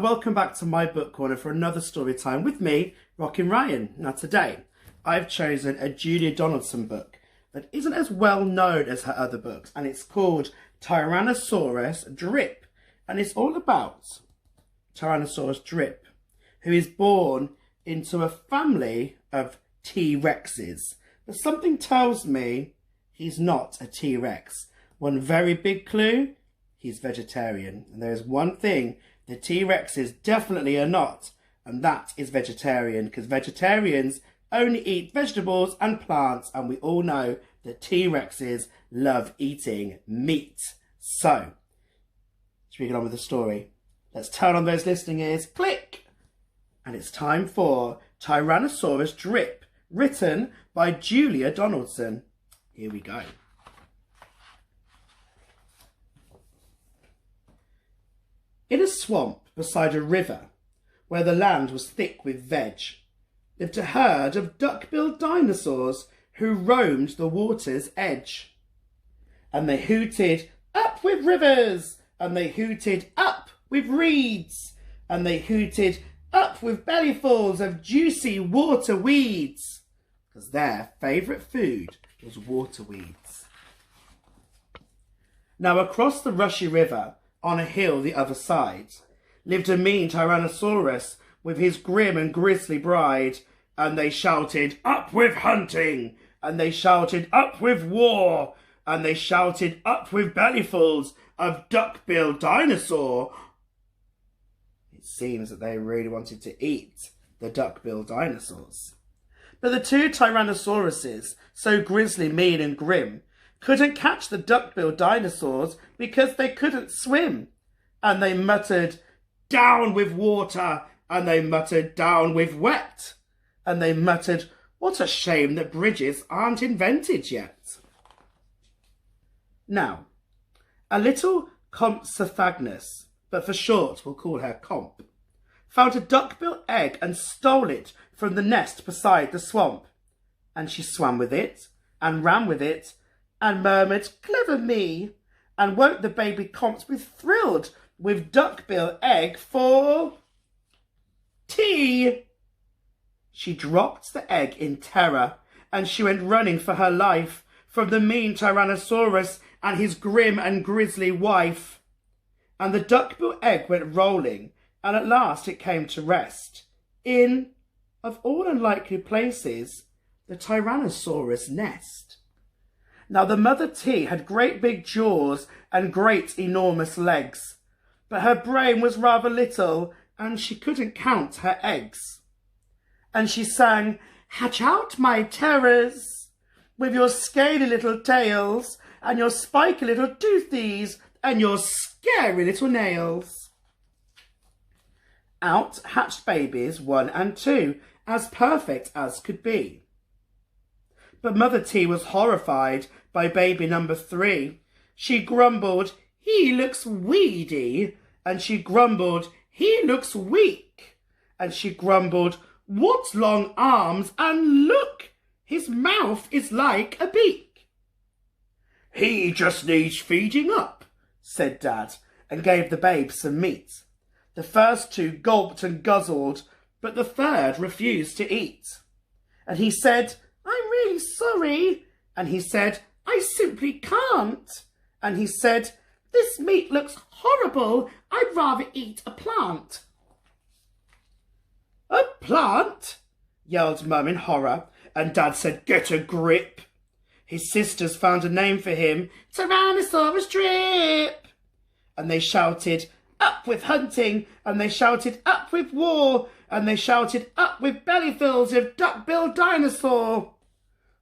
welcome back to my book corner for another story time with me, Rockin' Ryan. Now today, I've chosen a Julia Donaldson book that isn't as well known as her other books, and it's called Tyrannosaurus Drip, and it's all about Tyrannosaurus Drip, who is born into a family of T-Rexes. But something tells me he's not a T-Rex. One very big clue, he's vegetarian. And there is one thing the T-Rexes definitely are not, and that is vegetarian, because vegetarians only eat vegetables and plants, and we all know that T-Rexes love eating meat. So, should we get on with the story? Let's turn on those listening ears, click! And it's time for Tyrannosaurus Drip, written by Julia Donaldson. Here we go. In a swamp beside a river, where the land was thick with veg, lived a herd of duck-billed dinosaurs who roamed the water's edge. And they hooted, "Up with rivers!" And they hooted, "Up with reeds!" And they hooted, "Up with bellyfuls of juicy water weeds!" Because their favourite food was water weeds. Now across the rushy river, on a hill the other side, lived a mean Tyrannosaurus with his grim and grisly bride, and they shouted, "Up with hunting!" And they shouted, "Up with war!" And they shouted, "Up with bellyfuls of duck-billed dinosaur!" It seems that they really wanted to eat the duck-billed dinosaurs. But the two Tyrannosauruses, so grisly, mean and grim, couldn't catch the duck-billed dinosaurs because they couldn't swim. And they muttered, "Down with water!" And they muttered, "Down with wet!" And they muttered, "What a shame that bridges aren't invented yet." Now, a little Compsognathus, but for short we'll call her Comp, found a duck-billed egg and stole it from the nest beside the swamp. And she swam with it, and ran with it, and murmured, "Clever me!" And won't the baby Comps be thrilled with duck-billed egg for tea? She dropped the egg in terror, and she went running for her life from the mean Tyrannosaurus and his grim and grisly wife. And the duck-billed egg went rolling, and at last it came to rest in, of all unlikely places, the Tyrannosaurus nest. Now the mother T had great big jaws and great enormous legs, but her brain was rather little, and she couldn't count her eggs. And she sang, "Hatch out, my terrors, with your scaly little tails, and your spiky little toothies, and your scary little nails." Out hatched babies 1 and 2, as perfect as could be. But Mother T was horrified by baby number 3. She grumbled, "He looks weedy." And she grumbled, "He looks weak." And she grumbled, "What long arms, and look, his mouth is like a beak." "He just needs feeding up," said Dad, and gave the babe some meat. The first 2 gulped and guzzled, but the third refused to eat. And he said, "I'm really sorry." And he said, "I simply can't." And he said, "This meat looks horrible. I'd rather eat a plant." "A plant?" yelled Mum in horror, and Dad said, "Get a grip." His sisters found a name for him, Tyrannosaurus Drip. And they shouted, "Up with hunting!" And they shouted, "Up with war!" And they shouted, "Up with bellyfuls of duck-billed dinosaur!"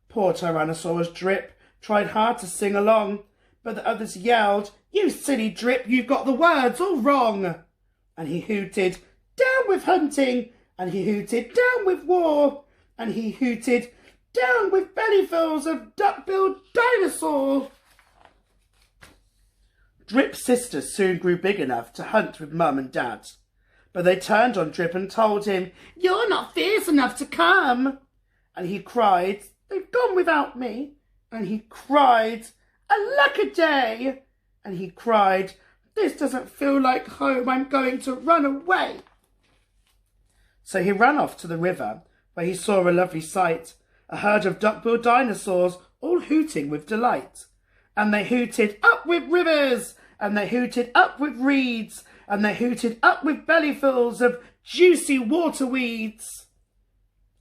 Poor Tyrannosaurus Drip tried hard to sing along, but the others yelled, "You silly Drip, you've got the words all wrong." And he hooted, "Down with hunting!" And he hooted, "Down with war!" And he hooted, "Down with bellyfuls of duck-billed dinosaur!" Drip's sisters soon grew big enough to hunt with Mum and Dad, but they turned on Drip and told him, "You're not fierce enough to come." And he cried, "They've gone without me." And he cried, "Alack-a-day." And he cried, This doesn't feel like home. I'm going to run away. So he ran off to the river, where he saw a lovely sight, a herd of duck-billed dinosaurs all hooting with delight. And they hooted up with rivers, and they hooted up with reeds, and they hooted up with bellyfuls of juicy water weeds.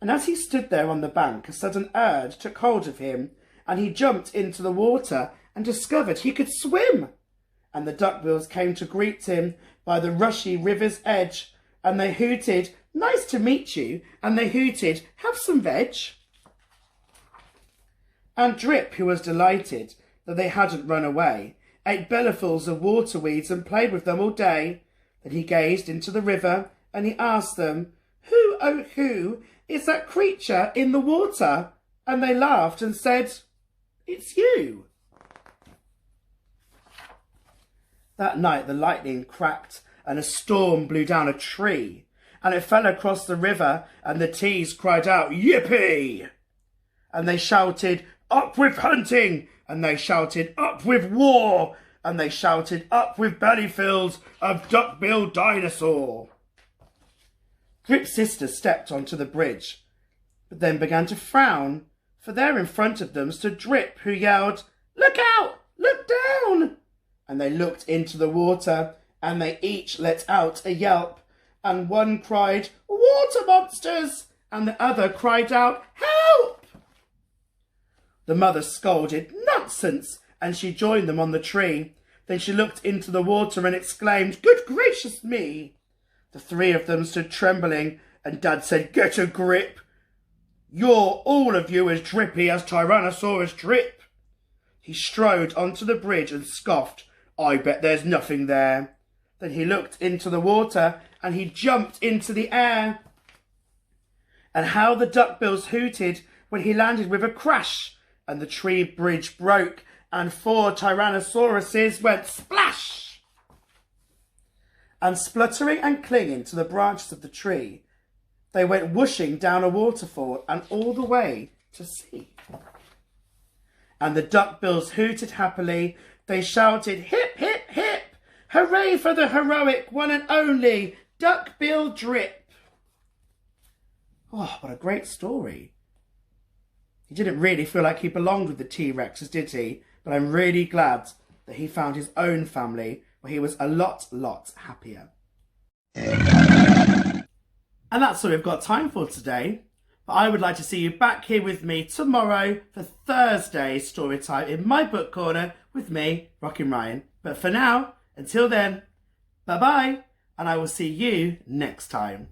And as he stood there on the bank, a sudden urge took hold of him, and he jumped into the water and discovered he could swim. And the duckbills came to greet him by the rushy river's edge, and they hooted, "Nice to meet you," and they hooted, "Have some veg." And Drip, who was delighted that they hadn't run away, ate bellyfuls of water weeds and played with them all day. Then he gazed into the river, and he asked them, "Who, oh who, is that creature in the water?" And they laughed and said, "It's you." That night the lightning cracked and a storm blew down a tree, and it fell across the river, and the teas cried out, "Yippee!" And they shouted, "Up with hunting!" And they shouted, "Up with war!" And they shouted, "Up with bellyfills of duck-billed dinosaur!" Drip's sister stepped onto the bridge, but then began to frown, for there in front of them stood Drip, who yelled, "Look out! Look down!" And they looked into the water, and they each let out a yelp, and one cried, "Water monsters!" and the other cried out, "Help!" The mother scolded, "Nonsense!" and she joined them on the tree. Then she looked into the water and exclaimed, "Good gracious me!" The three of them stood trembling, and Dad said, "Get a grip! You're all of you as drippy as Tyrannosaurus Drip." He strode onto the bridge and scoffed, "I bet there's nothing there." Then he looked into the water and he jumped into the air. And how the duckbills hooted when he landed with a crash, and the tree bridge broke and 4 Tyrannosauruses went splash. And spluttering and clinging to the branches of the tree, they went whooshing down a waterfall and all the way to sea. And the duckbills hooted happily. They shouted, "Hip, hip, hip! Hooray for the heroic one and only Duck-Bill Drip!" Oh, what a great story. He didn't really feel like he belonged with the T-Rexes, did he? But I'm really glad that he found his own family where he was a lot happier. And that's all we've got time for today. But I would like to see you back here with me tomorrow for Thursday's story time in my book corner with me, Rockin' Ryan. But for now, until then, bye-bye, and I will see you next time.